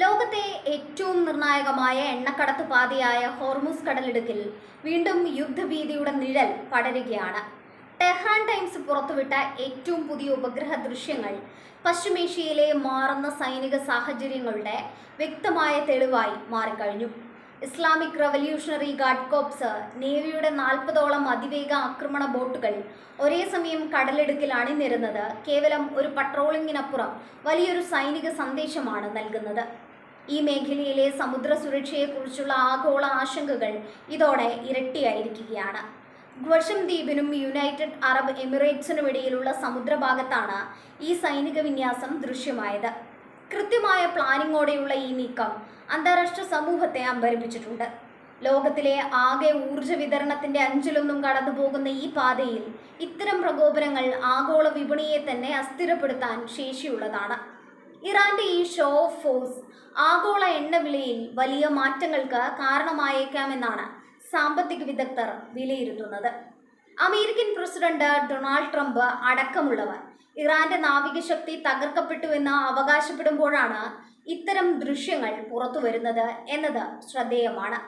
ലോകത്തെ ഏറ്റവും നിർണായകമായ എണ്ണക്കടത്ത് പാതയായ ഹോർമുസ് കടലിടുക്കിൽ വീണ്ടും യുദ്ധഭീതിയുടെ നിഴൽ പടരുകയാണ്. ടെഹ്റാൻ ടൈംസ് പുറത്തുവിട്ട ഏറ്റവും പുതിയ ഉപഗ്രഹ ദൃശ്യങ്ങൾ പശ്ചിമേഷ്യയിലെ മാറുന്ന സൈനിക സാഹചര്യങ്ങളുടെ വ്യക്തമായ തെളിവായി മാറിക്കഴിഞ്ഞു. ഇസ്ലാമിക് റവല്യൂഷണറി ഗാർഡ് കോപ്സ് നേവിയുടെ 40ഓളം അതിവേഗ ആക്രമണ ബോട്ടുകൾ ഒരേ സമയം കടലിടുക്കിൽ അണിനിരുന്നത് കേവലം ഒരു പട്രോളിങ്ങിനപ്പുറം വലിയൊരു സൈനിക സന്ദേശമാണ് നൽകുന്നത്. ഈ മേഖലയിലെ സമുദ്ര സുരക്ഷയെക്കുറിച്ചുള്ള ആഗോള ആശങ്കകൾ ഇതോടെ ഇരട്ടിയായിരിക്കുകയാണ്. ഗ്വഷം ദ്വീപിനും യുണൈറ്റഡ് അറബ് എമിറേറ്റ്സിനുമിടയിലുള്ള സമുദ്രഭാഗത്താണ് ഈ സൈനിക വിന്യാസം ദൃശ്യമായത്. കൃത്യമായ പ്ലാനിങ്ങോടെയുള്ള ഈ നീക്കം അന്താരാഷ്ട്ര സമൂഹത്തെ അമ്പരപ്പിച്ചിട്ടുണ്ട്. ലോകത്തിലെ ആകെ ഊർജ്ജ വിതരണത്തിന്റെ അഞ്ചിലൊന്നും കടന്നുപോകുന്ന ഈ പാതയിൽ ഇത്തരം പ്രകോപനങ്ങൾ ആഗോള വിപണിയെ തന്നെ അസ്ഥിരപ്പെടുത്താൻ ശേഷിയുള്ളതാണ്. ഇറാന്റെ ഈ ഷോ ഓഫ് ഫോഴ്സ് ആഗോള എണ്ണവിലയിൽ വലിയ മാറ്റങ്ങൾക്ക് കാരണമായേക്കാമെന്നാണ് സാമ്പത്തിക വിദഗ്ധർ വിലയിരുത്തുന്നത്. അമേരിക്കൻ പ്രസിഡന്റ് ഡൊണാൾഡ് ട്രംപ് അടക്കമുള്ളവർ ഇറാന്റെ നാവികശക്തി തകർക്കപ്പെട്ടുവെന്ന് അവകാശപ്പെടുമ്പോഴാണ് ഇത്തരം ദൃശ്യങ്ങൾ പുറത്തു വരുന്നത് എന്നത് ശ്രദ്ധേയമാണ്.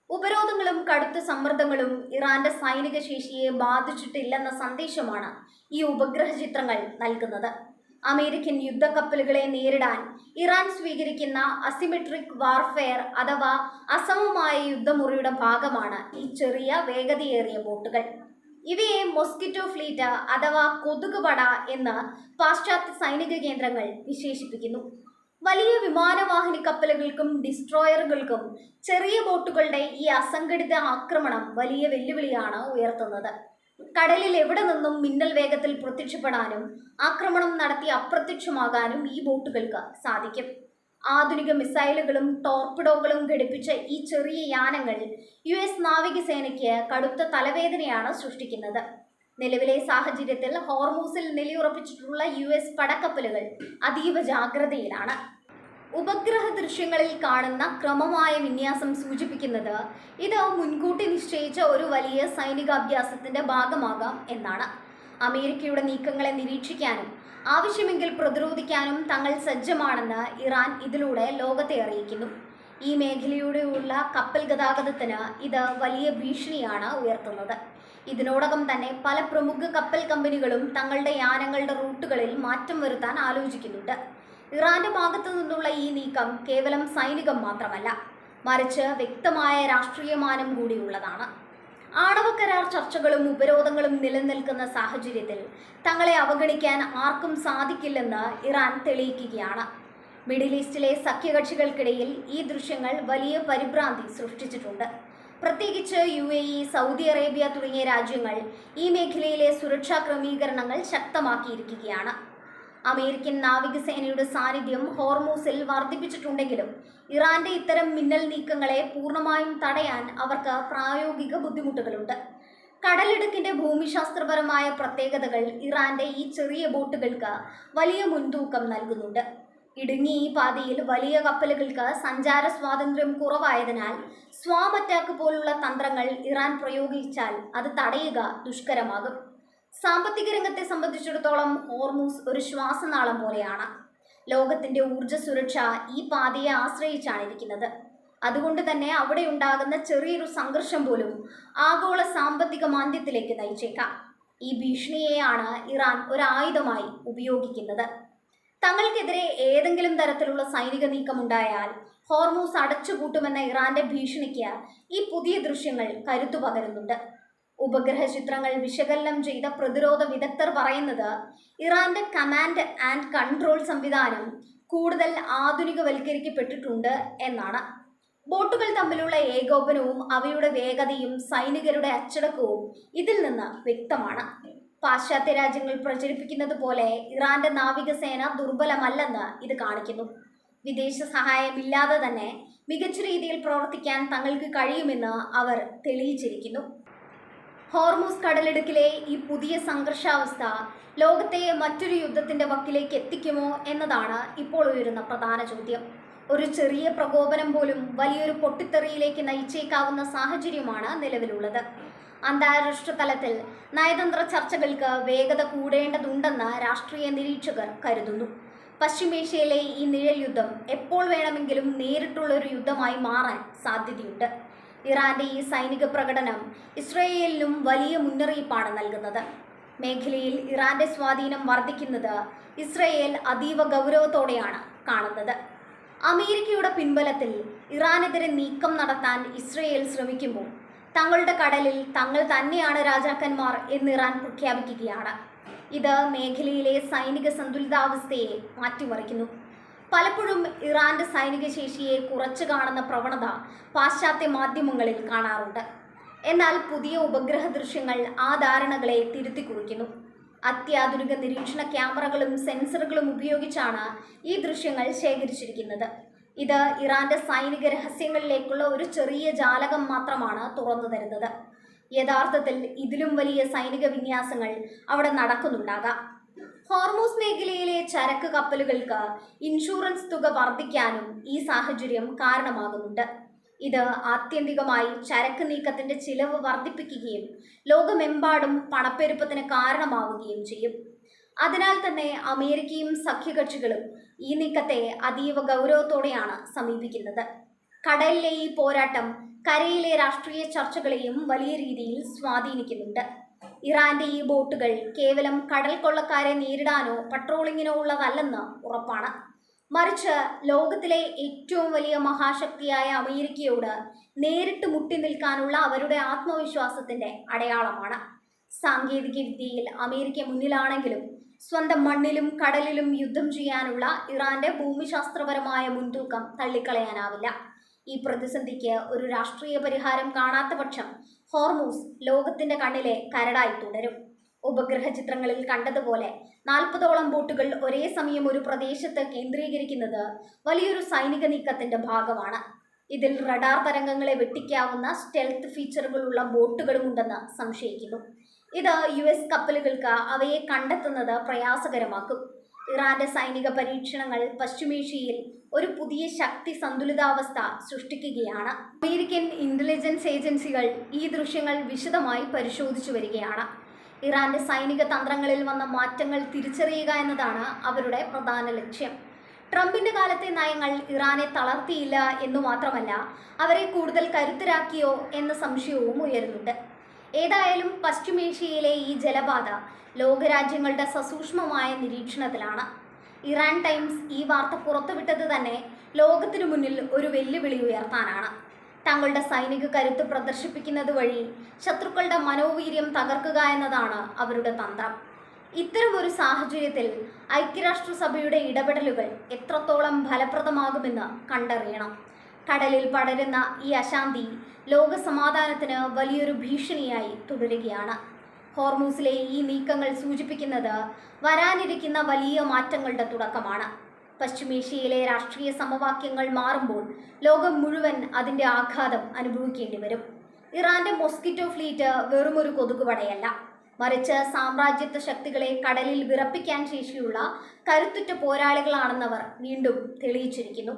ഉപരോധങ്ങളും കടുത്ത സമ്മർദ്ദങ്ങളും ഇറാന്റെ സൈനിക ശേഷിയെ ബാധിച്ചിട്ടില്ലെന്ന സന്ദേശമാണ് ഈ ഉപഗ്രഹ ചിത്രങ്ങൾ നൽകുന്നത്. അമേരിക്കൻ യുദ്ധക്കപ്പലുകളെ നേരിടാൻ ഇറാൻ സ്വീകരിക്കുന്ന അസിമെട്രിക് വാർഫെയർ അഥവാ അസമമായ യുദ്ധമുറിയുടെ ഭാഗമാണ് ഈ ചെറിയ വേഗതയേറിയ ബോട്ടുകൾ. ഇവയെ മൊസ്കിറ്റോ ഫ്ലീറ്റ് അഥവാ കൊതുകുപട എന്ന് പാശ്ചാത്യ സൈനിക കേന്ദ്രങ്ങൾ വിശേഷിപ്പിക്കുന്നു. വലിയ വിമാനവാഹിനി കപ്പലുകൾക്കും ഡിസ്ട്രോയറുകൾക്കും ചെറിയ ബോട്ടുകളുടെ ഈ അസംഘടിത ആക്രമണം വലിയ വെല്ലുവിളിയാണ് ഉയർത്തുന്നത്. കടലിൽ എവിടെ നിന്നും മിന്നൽ വേഗത്തിൽ പ്രത്യക്ഷപ്പെടാനും ആക്രമണം നടത്തി അപ്രത്യക്ഷമാകാനും ഈ ബോട്ടുകൾക്ക് സാധിക്കും. ആധുനിക മിസൈലുകളും ടോർപിഡോകളും ഘടിപ്പിച്ച ഈ ചെറിയ യാനങ്ങൾ US നാവികസേനയ്ക്ക് കടുത്ത തലവേദനയാണ് സൃഷ്ടിക്കുന്നത്. നിലവിലെ സാഹചര്യത്തിൽ ഹോർമൂസിൽ നിലയുറപ്പിച്ചിട്ടുള്ള US പടക്കപ്പലുകൾ അതീവ ജാഗ്രതയിലാണ്. ഉപഗ്രഹ ദൃശ്യങ്ങളിൽ കാണുന്ന ക്രമമായ വിന്യാസം സൂചിപ്പിക്കുന്നത് ഇത് മുൻകൂട്ടി നിശ്ചയിച്ച ഒരു വലിയ സൈനികാഭ്യാസത്തിന്റെ ഭാഗമാകാം എന്നാണ്. അമേരിക്കയുടെ നീക്കങ്ങളെ നിരീക്ഷിക്കാനും ആവശ്യമെങ്കിൽ പ്രതിരോധിക്കാനും തങ്ങൾ സജ്ജമാണെന്ന് ഇറാൻ ഇതിലൂടെ ലോകത്തെ അറിയിക്കുന്നു. ഈ മേഖലയിലൂടെയുള്ള കപ്പൽ ഗതാഗതത്തിന് ഇത് വലിയ ഭീഷണിയാണ് ഉയർത്തുന്നത്. ഇതിനോടകം തന്നെ പല പ്രമുഖ കപ്പൽ കമ്പനികളും തങ്ങളുടെ യാനങ്ങളുടെ റൂട്ടുകളിൽ മാറ്റം വരുത്താൻ ആലോചിക്കുന്നുണ്ട്. ഇറാന്റെ ഭാഗത്തു നിന്നുള്ള ഈ നീക്കം കേവലം സൈനികം മാത്രമല്ല, മറിച്ച് വ്യക്തമായ രാഷ്ട്രീയ മാനം കൂടിയുള്ളതാണ്. ആണവ കരാർ ചർച്ചകളും ഉപരോധങ്ങളും നിലനിൽക്കുന്ന സാഹചര്യത്തിൽ തങ്ങളെ അവഗണിക്കാൻ ആർക്കും സാധിക്കില്ലെന്ന് ഇറാൻ തെളിയിക്കുകയാണ്. മിഡിൽ ഈസ്റ്റിലെ സഖ്യകക്ഷികൾക്കിടയിൽ ഈ ദൃശ്യങ്ങൾ വലിയ പരിഭ്രാന്തി സൃഷ്ടിച്ചിട്ടുണ്ട്. പ്രത്യേകിച്ച് UAE, സൗദി അറേബ്യ തുടങ്ങിയ രാജ്യങ്ങൾ ഈ മേഖലയിലെ സുരക്ഷാ ക്രമീകരണങ്ങൾ ശക്തമാക്കിയിരിക്കുകയാണ്. അമേരിക്കൻ നാവികസേനയുടെ സാന്നിധ്യം ഹോർമൂസിൽ വർദ്ധിപ്പിച്ചിട്ടുണ്ടെങ്കിലും ഇറാന്റെ ഇത്തരം മിന്നൽ നീക്കങ്ങളെ പൂർണ്ണമായും തടയാൻ അവർക്ക് പ്രായോഗിക ബുദ്ധിമുട്ടുകളുണ്ട്. കടലിടുക്കിന്റെ ഭൂമിശാസ്ത്രപരമായ പ്രത്യേകതകൾ ഇറാന്റെ ഈ ചെറിയ ബോട്ടുകൾക്ക് വലിയ മുൻതൂക്കം നൽകുന്നുണ്ട്. ഇടുങ്ങിയ ഈ പാതയിൽ വലിയ കപ്പലുകൾക്ക് സഞ്ചാര സ്വാതന്ത്ര്യം കുറവായതിനാൽ സ്വാം അറ്റാക്ക് പോലുള്ള തന്ത്രങ്ങൾ ഇറാൻ പ്രയോഗിച്ചാൽ അത് തടയുക ദുഷ്കരമാകും. സാമ്പത്തിക രംഗത്തെ സംബന്ധിച്ചിടത്തോളം ഹോർമൂസ് ഒരു ശ്വാസനാളം പോലെയാണ്. ലോകത്തിന്റെ ഊർജ്ജ സുരക്ഷ ഈ പാതയെ ആശ്രയിച്ചാണ് ഇരിക്കുന്നത്. അതുകൊണ്ട് തന്നെ അവിടെ ഉണ്ടാകുന്ന ചെറിയൊരു സംഘർഷം പോലും ആഗോള സാമ്പത്തിക മാന്ദ്യത്തിലേക്ക് നയിച്ചേക്കാം. ഈ ഭീഷണിയെയാണ് ഇറാൻ ഒരു ആയുധമായി ഉപയോഗിക്കുന്നത്. തങ്ങൾക്കെതിരെ ഏതെങ്കിലും തരത്തിലുള്ള സൈനിക നീക്കമുണ്ടായാൽ ഹോർമൂസ് അടച്ചുപൂട്ടുമെന്ന ഇറാന്റെ ഭീഷണിക്ക് ഈ പുതിയ ദൃശ്യങ്ങൾ കരുത്തു പകരുന്നുണ്ട്. ഉപഗ്രഹ ചിത്രങ്ങൾ വിശകലനം ചെയ്ത പ്രതിരോധ വിദഗ്ധർ പറയുന്നത് ഇറാന്റെ കമാൻഡ് ആൻഡ് കൺട്രോൾ സംവിധാനം കൂടുതൽ ആധുനികവൽക്കരിക്കപ്പെട്ടിട്ടുണ്ട് എന്നാണ്. ബോട്ടുകൾ തമ്മിലുള്ള ഏകോപനവും അവയുടെ വേഗതയും സൈനികരുടെ അച്ചടക്കവും ഇതിൽ നിന്ന് വ്യക്തമാണ്. പാശ്ചാത്യ രാജ്യങ്ങൾ പ്രചരിപ്പിക്കുന്നത് പോലെ ഇറാന്റെ നാവികസേന ദുർബലമല്ലെന്ന് ഇത് കാണിക്കുന്നു. വിദേശ സഹായമില്ലാതെ തന്നെ മികച്ച രീതിയിൽ പ്രവർത്തിക്കാൻ തങ്ങൾക്ക് കഴിയുമെന്ന് അവർ തെളിയിച്ചിരിക്കുന്നു. ഹോർമൂസ് കടലിടുക്കിലെ ഈ പുതിയ സംഘർഷാവസ്ഥ ലോകത്തെ മറ്റൊരു യുദ്ധത്തിന്റെ വക്കിലേക്ക് എത്തിക്കുമോ എന്നതാണ് ഇപ്പോൾ ഉയരുന്ന പ്രധാന ചോദ്യം. ഒരു ചെറിയ പ്രകോപനം പോലും വലിയൊരു പൊട്ടിത്തെറിയിലേക്ക് നയിച്ചേക്കാവുന്ന സാഹചര്യമാണ് നിലവിലുള്ളത്. അന്താരാഷ്ട്ര തലത്തിൽ നയതന്ത്ര ചർച്ചകൾക്ക് വേഗത കൂടേണ്ടതുണ്ടെന്ന് രാഷ്ട്രീയ നിരീക്ഷകർ കരുതുന്നു. പശ്ചിമേഷ്യയിലെ ഈ നിഴൽ യുദ്ധം എപ്പോൾ വേണമെങ്കിലും നേരിട്ടുള്ള ഒരു യുദ്ധമായി മാറാൻ സാധ്യതയുണ്ട്. ഇറാന്റെ ഈ സൈനിക പ്രകടനം ഇസ്രയേലിനും വലിയ മുന്നറിയിപ്പാണ് നൽകുന്നത്. മേഖലയിൽ ഇറാന്റെ സ്വാധീനം വർദ്ധിക്കുന്നത് ഇസ്രയേൽ അതീവ ഗൗരവത്തോടെയാണ് കാണുന്നത്. അമേരിക്കയുടെ പിൻബലത്തിൽ ഇറാനെതിരെ നീക്കം നടത്താൻ ഇസ്രയേൽ ശ്രമിക്കുമ്പോൾ തങ്ങളുടെ കടലിൽ തങ്ങൾ തന്നെയാണ് രാജാക്കന്മാർ എന്ന് ഇറാൻ പ്രഖ്യാപിക്കുകയാണ്. ഇത് മേഖലയിലെ സൈനിക സന്തുലിതാവസ്ഥയെ മാറ്റിമറിക്കുന്നു. പലപ്പോഴും ഇറാന്റെ സൈനിക ശേഷിയെ കുറച്ചു കാണുന്ന പ്രവണത പാശ്ചാത്യ മാധ്യമങ്ങളിൽ കാണാറുണ്ട്. എന്നാൽ പുതിയ ഉപഗ്രഹ ദൃശ്യങ്ങൾ ആ ധാരണകളെ തിരുത്തിക്കുറിക്കുന്നു. അത്യാധുനിക നിരീക്ഷണ ക്യാമറകളും സെൻസറുകളും ഉപയോഗിച്ചാണ് ഈ ദൃശ്യങ്ങൾ ശേഖരിച്ചിരിക്കുന്നത്. ഇത് ഇറാന്റെ സൈനിക രഹസ്യങ്ങളിലേക്കുള്ള ഒരു ചെറിയ ജാലകം മാത്രമാണ് തുറന്നു തരുന്നത്. യഥാർത്ഥത്തിൽ ഇതിലും വലിയ സൈനിക വിന്യാസങ്ങൾ അവിടെ നടക്കുന്നുണ്ടാകാം. ഹോർമൂസ് മേഖലയിലെ ചരക്ക് കപ്പലുകൾക്ക് ഇൻഷുറൻസ് തുക വർദ്ധിക്കാനും ഈ സാഹചര്യം കാരണമാകുന്നുണ്ട്. ഇത് ആത്യന്തികമായി ചരക്ക് നീക്കത്തിന്റെ ചിലവ് വർദ്ധിപ്പിക്കുകയും ലോകമെമ്പാടും പണപ്പെരുപ്പത്തിന് കാരണമാവുകയും ചെയ്യും. അതിനാൽ തന്നെ അമേരിക്കയും സഖ്യകക്ഷികളും ഈ നീക്കത്തെ അതീവ ഗൗരവത്തോടെയാണ് സമീപിക്കുന്നത്. കടലിലെ ഈ പോരാട്ടം കരയിലെ രാഷ്ട്രീയ ചർച്ചകളെയും വലിയ രീതിയിൽ സ്വാധീനിക്കുന്നുണ്ട്. ഇറാന്റെ ഈ ബോട്ടുകൾ കേവലം കടൽ കൊള്ളക്കാരെ നേരിടാനോ പട്രോളിങ്ങിനോ ഉള്ളതല്ലെന്ന് ഉറപ്പാണ്. മറിച്ച് ലോകത്തിലെ ഏറ്റവും വലിയ മഹാശക്തിയായ അമേരിക്കയോട് നേരിട്ട് മുട്ടി നിൽക്കാനുള്ള അവരുടെ ആത്മവിശ്വാസത്തിന്റെ അടയാളമാണ്. സാങ്കേതിക വിദ്യയിൽ അമേരിക്ക മുന്നിലാണെങ്കിലും സ്വന്തം മണ്ണിലും കടലിലും യുദ്ധം ചെയ്യാനുള്ള ഇറാന്റെ ഭൂമിശാസ്ത്രപരമായ മുൻതൂക്കം തള്ളിക്കളയാനാവില്ല. ഈ പ്രതിസന്ധിക്ക് ഒരു രാഷ്ട്രീയ പരിഹാരം കാണാത്ത പക്ഷം ഹോർമൂസ് ലോകത്തിന്റെ കണ്ണിലെ കരടായി തുടരും. ഉപഗ്രഹ ചിത്രങ്ങളിൽ കണ്ടതുപോലെ 40ഓളം ബോട്ടുകൾ ഒരേ സമയം ഒരു പ്രദേശത്ത് കേന്ദ്രീകരിക്കുന്നത് വലിയൊരു സൈനിക നീക്കത്തിന്റെ ഭാഗമാണ്. ഇതിൽ റഡാർ തരംഗങ്ങളെ വെട്ടിക്കാവുന്ന സ്റ്റെൽത്ത് ഫീച്ചറുകളുള്ള ബോട്ടുകളുമുണ്ടെന്ന് സംശയിക്കുന്നു. ഇത് US കപ്പലുകൾക്ക് അവയെ കണ്ടെത്തുന്നത് പ്രയാസകരമാക്കും. ഇറാന്റെ സൈനിക പരീക്ഷണങ്ങൾ പശ്ചിമേഷ്യയിൽ ഒരു പുതിയ ശക്തി സന്തുലിതാവസ്ഥ സൃഷ്ടിക്കുകയാണ്. അമേരിക്കൻ ഇന്റലിജൻസ് ഏജൻസികൾ ഈ ദൃശ്യങ്ങൾ വിശദമായി പരിശോധിച്ചു വരികയാണ്. ഇറാന്റെ സൈനിക തന്ത്രങ്ങളിൽ വന്ന മാറ്റങ്ങൾ തിരിച്ചറിയുക എന്നതാണ് അവരുടെ പ്രധാന ലക്ഷ്യം. ട്രംപിന്റെ കാലത്തെ നയങ്ങൾ ഇറാനെ തളർത്തിയില്ല എന്നു മാത്രമല്ല, അവരെ കൂടുതൽ കരുത്തരാക്കിയോ എന്ന സംശയവും ഉയരുന്നുണ്ട്. ഏതായാലും പശ്ചിമേഷ്യയിലെ ഈ ജലപാത ലോകരാജ്യങ്ങളുടെ സസൂക്ഷ്മമായ നിരീക്ഷണത്തിലാണ്. ഇറാൻ ടൈംസ് ഈ വാർത്ത പുറത്തുവിട്ടത് തന്നെ ലോകത്തിനു മുന്നിൽ ഒരു വെല്ലുവിളി ഉയർത്താനാണ്. തങ്ങളുടെ സൈനിക കരുത്ത് പ്രദർശിപ്പിക്കുന്നത് വഴി ശത്രുക്കളുടെ മനോവീര്യം തകർക്കുക എന്നതാണ് അവരുടെ തന്ത്രം. ഇത്തരമൊരു സാഹചര്യത്തിൽ ഐക്യരാഷ്ട്രസഭയുടെ ഇടപെടലുകൾ എത്രത്തോളം ഫലപ്രദമാകുമെന്ന് കണ്ടറിയണം. കടലിൽ പടരുന്ന ഈ അശാന്തി ലോക സമാധാനത്തിന് വലിയൊരു ഭീഷണിയായി തുടരുകയാണ്. ഹോർമൂസിലെ ഈ നീക്കങ്ങൾ സൂചിപ്പിക്കുന്നത് വരാനിരിക്കുന്ന വലിയ മാറ്റങ്ങളുടെ തുടക്കമാണ്. പശ്ചിമേഷ്യയിലെ രാഷ്ട്രീയ സമവാക്യങ്ങൾ മാറുമ്പോൾ ലോകം മുഴുവൻ അതിൻ്റെ ആഘാതം അനുഭവിക്കേണ്ടി വരും. ഇറാന്റെ മോസ്കിറ്റോ ഫ്ലീറ്റ് വെറുമൊരു കൊതുകുപടയല്ല, മറിച്ച് സാമ്രാജ്യത്വ ശക്തികളെ കടലിൽ വിറപ്പിക്കാൻ ശേഷിയുള്ള കരുത്തുറ്റ പോരാളികളാണെന്നവർ വീണ്ടും തെളിയിച്ചിരിക്കുന്നു.